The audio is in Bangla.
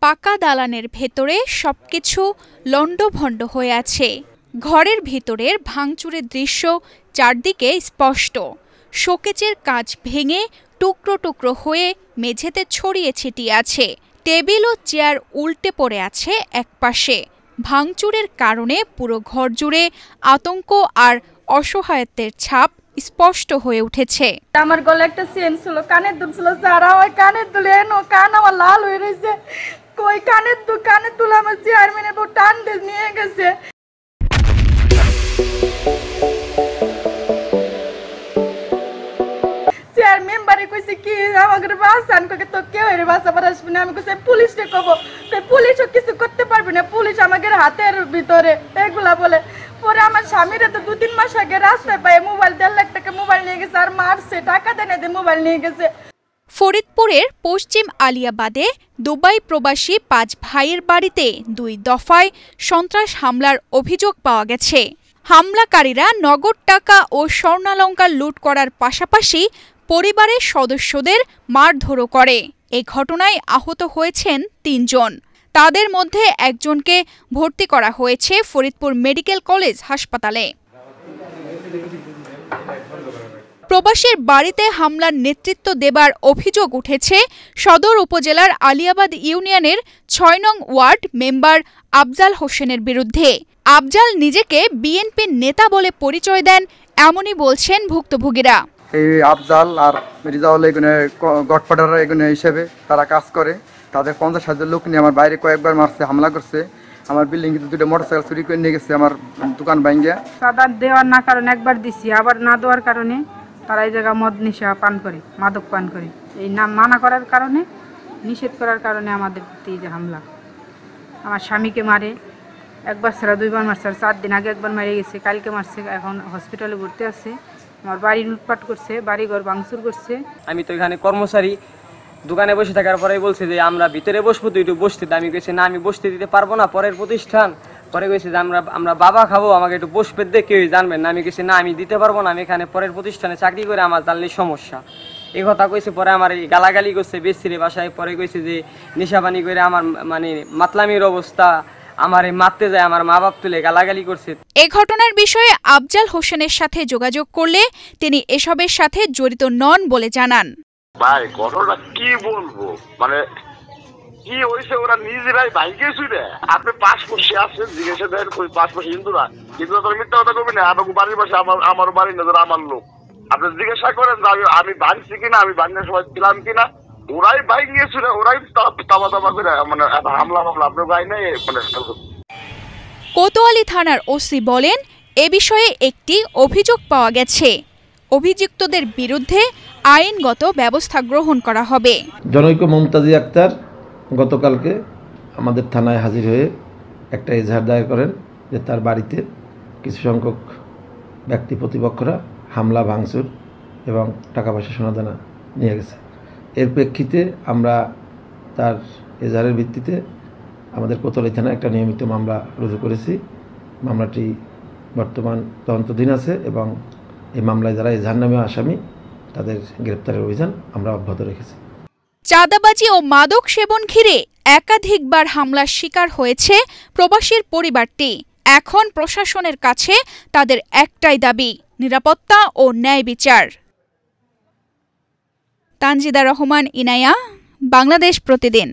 পাকা দালানের ভেতরে সবকিছু লণ্ডভণ্ড হয়ে আছে। ঘরের ভেতরের ভাঙচুরের দৃশ্য চারদিকে স্পষ্ট। শোকেজের কাঁচ ভেঙে টুকরো টুকরো হয়ে মেঝেতে ছড়িয়ে ছিটিয়ে আছে। টেবিল ও চেয়ার উল্টে পড়ে আছে একপাশে। ভাঙচুরের কারণে পুরো ঘর জুড়ে আতঙ্ক আর অসহায়ত্বের ছাপ স্পষ্ট হয়ে উঠেছে। আমার গলে একটা চেন ছিল, কানের দুল ছিল, যারা ওই কানের দুলে এনো কান আমার লাল হয়ে রয়েছে। কই কানের দুল আমার চেয়ারম্যানের বউ টান দিয়ে নিয়ে গেছে। চেয়ারম্যান বাড়ি কইছে কি আমাকে বাঁচান, কইকে তো কেউ এর বাঁচাবার আসবে না। আমি কইছে পুলিশকে কব, পুলিশও কিছু করতে পারবে না, পুলিশ আমাদের হাতের ভিতরে এগুলা বলে। পরে আমার স্বামীরা তো 2-3 মাস আগে রাস্তায় পায় মোবাইল 1.5 লাখ টাকা মোবাইল নিয়ে গেছে, আর মারছে, টাকা দেয় না, মোবাইল নিয়ে গেছে। ফরিদপুরের পশ্চিম আলিয়াবাদে দুবাই প্রবাসী 5 ভাইয়ের বাড়িতে 2 দফায় সন্ত্রাস হামলার অভিযোগ পাওয়া গেছে। হামলাকারীরা নগদ টাকা ও স্বর্ণালংকার লুট করার পাশাপাশি পরিবারের সদস্যদের মারধরও করে। এই ঘটনায় আহত হয়েছেন 3 জন। তাদের মধ্যে একজনকে ভর্তি করা হয়েছে ফরিদপুর মেডিকেল কলেজ হাসপাতালে। প্রবাসীর বাড়িতে হামলার নেতৃত্ব দেবার অভিযোগ উঠেছে সদর উপজেলার আলিয়াবাদ ইউনিয়নের 6 নং ওয়ার্ড মেম্বার আফজাল হোসেনের বিরুদ্ধে। আফজাল নিজেকে বিএনপির নেতা বলে পরিচয় দেন, এমনই বলছেন ভুক্তভোগীরা। এই আফজাল আর রিজাউল এগুলো গডফাদার এগুলো হিসেবে তারা কাজ করে। তাদের 50,000 লোক নিয়ে আমার বাইরে কয়েকবার মারছে, হামলা করছে। আমার বিল্ডিং কিন্তু 2টা মোটরসাইকেল চুরি করে নিয়ে গেছে, আমার দোকান ভাঙিয়ে। সাদা দেওয়ার না কারণে একবার দিছি, আবার না দেওয়ার কারণে তারা এই জায়গা মদ নিশা পান করে, মাদক পান করে। এই নাম মানা করার কারণে, নিষেধ করার কারণে আমাদের প্রতি যে হামলা। আমার স্বামীকে মারে, একবার ছাড়া 2বার মারছে, 4 দিন আগে একবার মারে গেছে, কালকে মারছে, এখন হসপিটালে ভর্তি আছে। আমার বাড়ি লুটপাট করছে, বাড়িঘর ভাঙচুর করছে। আমি তো এখানে কর্মচারী, দোকানে বসে থাকার পরে বলছে যে আমরা ভিতরে বসবো, তুই একটু বসতে। আমি কইছি না, আমি বসতে দিতে পারবো না, পরের প্রতিষ্ঠান। পরে কইছে যে আমরা বাবা খাবো, আমাকে একটু বসবে দে, কেউই জানবেন না। আমি কইছি না, আমি দিতে পারবো না, আমি এখানে পরের প্রতিষ্ঠানে চাকরি করে, আমার জানলে সমস্যা। এই কথা কইছে। পরে আমার এই গালাগালি করছে বেশিরে বাসায়। পরে কইছে যে নেশাপানি করে আমার মানে মাতলামির অবস্থা, আমার মারতে যায়, আমার মা বাপ তুলে গালাগালি করছে। এ ঘটনার বিষয়ে আফজাল হোসেনের সাথে যোগাযোগ করলে তিনি এসবের সাথে জড়িত নন বলে জানান। ভাই ঘটনা কি বলবো, মানে কি হয়েছে ওরা নিজেরাই ভাইকে শুনে। আপনি পাসপোর্ট সে আসছেন, জিজ্ঞাসা দেন পাসপোর্ট হিন্দুরা, কিন্তু তারা মিথ্যা কথা কবি না। আমার বাড়ির পাশে আমার বাড়ি না, আমার লোক। আপনি জিজ্ঞাসা করেন আমি ভাঙছি কিনা, আমি ভাঙার সময় ছিলাম কিনা। ওরাই বাইক নিয়েছিল, ওরাই তামা করে মানে হামলা আপনার গায়ে নেই। মানে কোতোয়ালি থানার ওসি বলেন, এ বিষয়ে একটি অভিযোগ পাওয়া গেছে। অভিযুক্তদের বিরুদ্ধে আইনগত ব্যবস্থা গ্রহণ করা হবে। জনৈক মমতাজি আক্তার গতকালকে আমাদের থানায় হাজির হয়ে একটা এজাহার দায়ের করেন যে তার বাড়িতে কিছু সংখ্যক ব্যক্তি প্রতিপক্ষরা হামলা, ভাঙচুর এবং টাকা পয়সা সোনাদানা নিয়ে গেছে। এর প্রেক্ষিতে আমরা তার এজাহারের ভিত্তিতে আমাদের কোতোয়ালি থানায় একটা নিয়মিত মামলা রুজু করেছি। মামলাটি বর্তমান তদন্তাধীন আছে এবং এই মামলায় যারা এজাহার নামে আসামি তাদের গ্রেপ্তারের অভিযান আমরা অব্যাহত রেখেছি। চাঁদাবাজি ও মাদক সেবন ঘিরে একাধিকবার হামলার শিকার হয়েছে প্রবাসীর পরিবারটি। এখন প্রশাসনের কাছে তাদের একটাই দাবি, নিরাপত্তা ও ন্যায় বিচার। তানজিদা রহমান, ইনায়া, বাংলাদেশ প্রতিদিন।